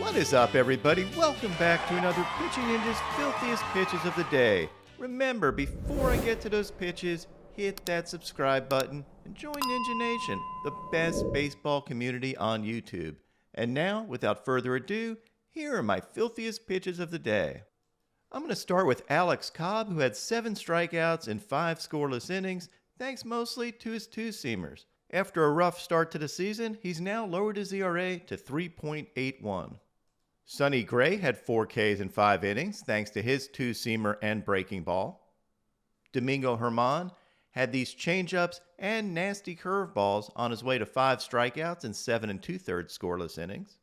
What is up, everybody? Welcome back to another Pitching Ninja's Filthiest Pitches of the Day. Remember, before I get to those pitches, hit that subscribe button and join Ninja Nation, the best baseball community on YouTube. And now, without further ado, here are my filthiest pitches of the day. I'm going to start with Alex Cobb, who had 7 strikeouts in 5 scoreless innings, thanks mostly to his two-seamers. After a rough start to the season, he's now lowered his ERA to 3.81. Sonny Gray had 4 Ks in 5 innings, thanks to his two-seamer and breaking ball. Domingo Germán had these changeups and nasty curveballs on his way to 5 strikeouts in 7 2/3 scoreless innings.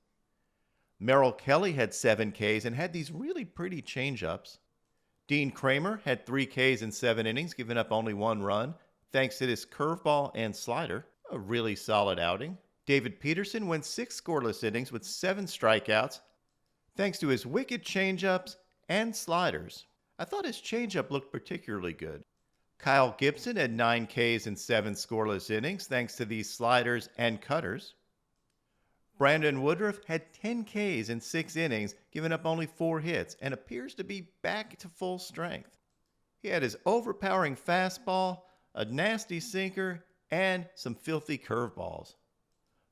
Merrill Kelly had 7 Ks and had these really pretty changeups. Dean Kramer had 3 Ks in 7 innings, giving up only 1 run, thanks to this curveball and slider. A really solid outing. David Peterson went 6 scoreless innings with 7 strikeouts, thanks to his wicked changeups and sliders. I thought his changeup looked particularly good. Kyle Gibson had 9 Ks in 7 scoreless innings, thanks to these sliders and cutters. Brandon Woodruff had 10 Ks in 6 innings, giving up only 4 hits, and appears to be back to full strength. He had his overpowering fastball, a nasty sinker, and some filthy curveballs.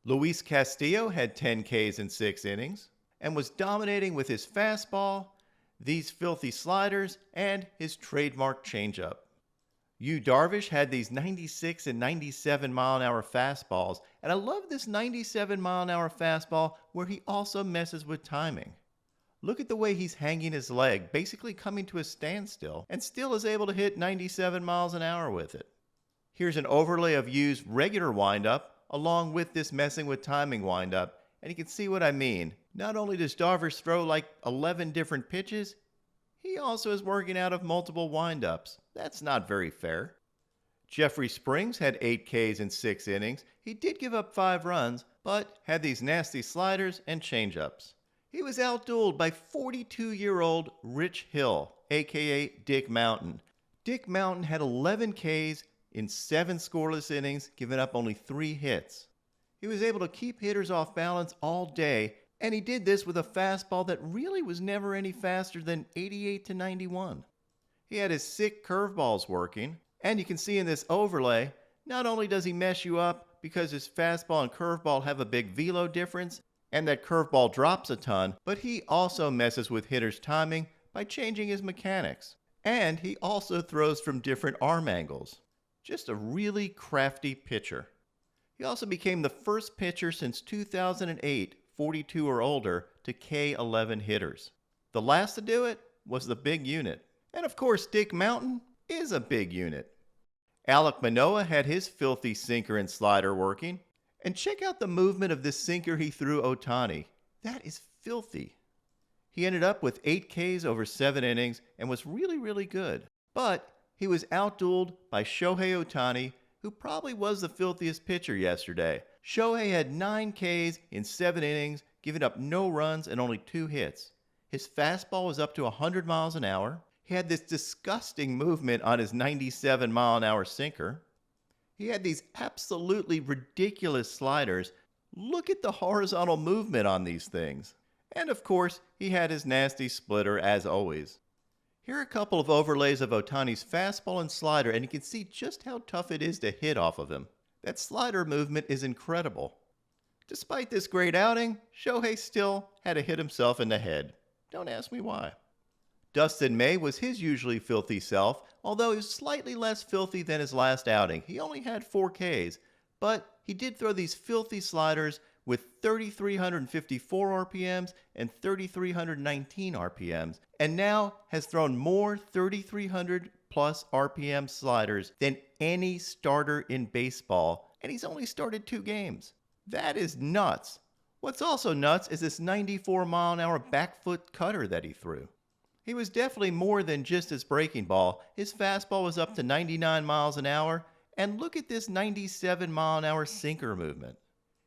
Luis Castillo had 10 Ks in 6 innings and was dominating with his fastball, these filthy sliders, and his trademark changeup. Yu Darvish had these 96 and 97 mile-an-hour fastballs, and I love this 97 mile-an-hour fastball where he also messes with timing. Look at the way he's hanging his leg, basically coming to a standstill, and still is able to hit 97 miles an hour with it. Here's an overlay of Yu's regular windup, along with this messing with timing windup, and you can see what I mean. Not only does Darvish throw like 11 different pitches, he also is working out of multiple windups. That's not very fair. Jeffrey Springs had 8 Ks in 6 innings. He did give up 5 runs, but had these nasty sliders and changeups. He was outdueled by 42-year-old Rich Hill, aka Dick Mountain. Dick Mountain had 11 Ks in 7 scoreless innings, giving up only 3 hits. He was able to keep hitters off balance all day, and he did this with a fastball that really was never any faster than 88 to 91. He had his sick curveballs working, and you can see in this overlay, not only does he mess you up because his fastball and curveball have a big velo difference, and that curveball drops a ton, but he also messes with hitters' timing by changing his mechanics. And he also throws from different arm angles. Just a really crafty pitcher. He also became the first pitcher since 2008, 42 or older, to K11 hitters. The last to do it was the big unit. And of course, Dick Mountain is a big unit. Alek Manoah had his filthy sinker and slider working. And check out the movement of this sinker he threw Ohtani. That is filthy. He ended up with 8 Ks over 7 innings and was really good. But he was outdueled by Shohei Ohtani, who probably was the filthiest pitcher yesterday. Shohei had 9 Ks in 7 innings, giving up no runs and only 2 hits. His fastball was up to 100 miles an hour. He had this disgusting movement on his 97 mile an hour sinker. He had these absolutely ridiculous sliders. Look at the horizontal movement on these things. And of course, he had his nasty splitter as always. Here are a couple of overlays of Ohtani's fastball and slider, and you can see just how tough it is to hit off of him. That slider movement is incredible. Despite this great outing, Shohei still had to hit himself in the head. Don't ask me why. Dustin May was his usually filthy self, although he was slightly less filthy than his last outing. He only had 4 Ks, but he did throw these filthy sliders with 3,354 RPMs and 3,319 RPMs, and now has thrown more 3,300 plus RPM sliders than any starter in baseball, and he's only started 2 games. That is nuts. What's also nuts is this 94 mile an hour back foot cutter that he threw. He was definitely more than just his breaking ball. His fastball was up to 99 miles an hour, and look at this 97 mile an hour sinker movement.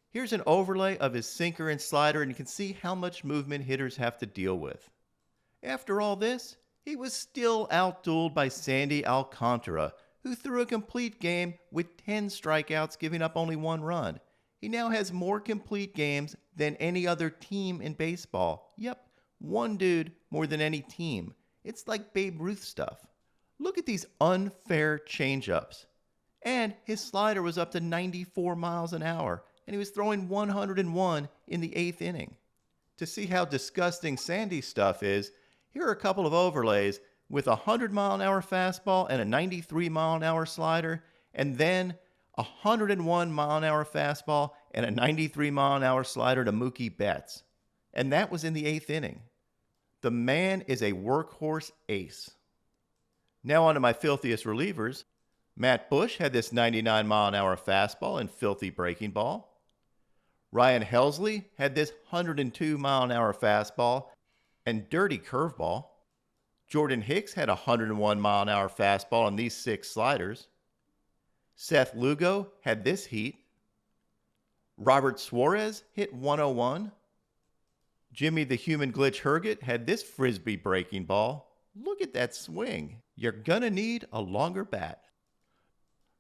Here's an overlay of his sinker and slider, and you can see how much movement hitters have to deal with. After all this, he was still outdueled by Sandy Alcantara, who threw a complete game with 10 strikeouts, giving up only 1 run. he now has more complete games than any other team in baseball. Yep, one dude more than any team. It's like Babe Ruth stuff. Look at these unfair changeups. And his slider was up to 94 miles an hour, and he was throwing 101 in the 8th inning. To see how disgusting Sandy's stuff is, here are a couple of overlays with a 100-mile-an-hour fastball and a 93-mile-an-hour slider, and then a 101-mile-an-hour fastball and a 93-mile-an-hour slider to Mookie Betts. And that was in the 8th inning. The man is a workhorse ace. Now on to my filthiest relievers. Matt Bush had this 99-mile-an-hour fastball and filthy breaking ball. Ryan Helsley had this 102-mile-an-hour fastball and dirty curveball. Jordan Hicks had a 101-mile-an-hour fastball and these 6 sliders. Seth Lugo had this heat. Robert Suarez hit 101. Jimmy the Human Glitch Herget had this frisbee breaking ball. Look at that swing. You're gonna need a longer bat.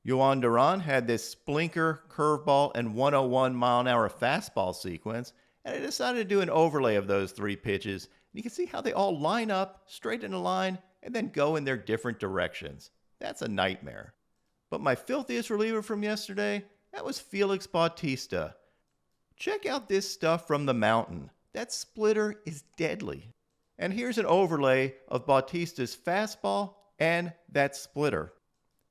Yohan Duran had this splinker, curveball, and 101-mile-an-hour fastball sequence, and I decided to do an overlay of those 3 pitches. You can see how they all line up, straight in a line, and then go in their different directions. That's a nightmare. But my filthiest reliever from yesterday, that was Felix Bautista. Check out this stuff from the mountain. That splitter is deadly. And here's an overlay of Bautista's fastball and that splitter.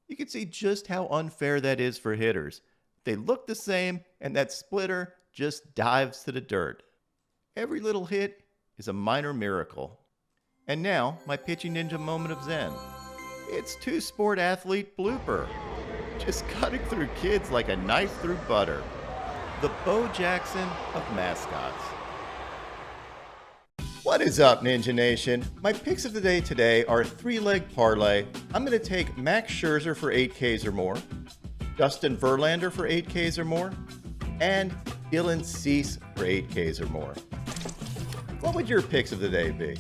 You can see just how unfair that is for hitters. They look the same, and that splitter just dives to the dirt. Every little hit is a minor miracle. And now, my Pitching Ninja moment of zen. It's two-sport athlete blooper. Just cutting through kids like a knife through butter. The Bo Jackson of mascots. What is up, Ninja Nation? My picks of the day today are a 3-leg parlay. I'm going to take Max Scherzer for 8Ks or more, Justin Verlander for 8Ks or more, and Dylan Cease for 8Ks or more. What would your picks of the day be?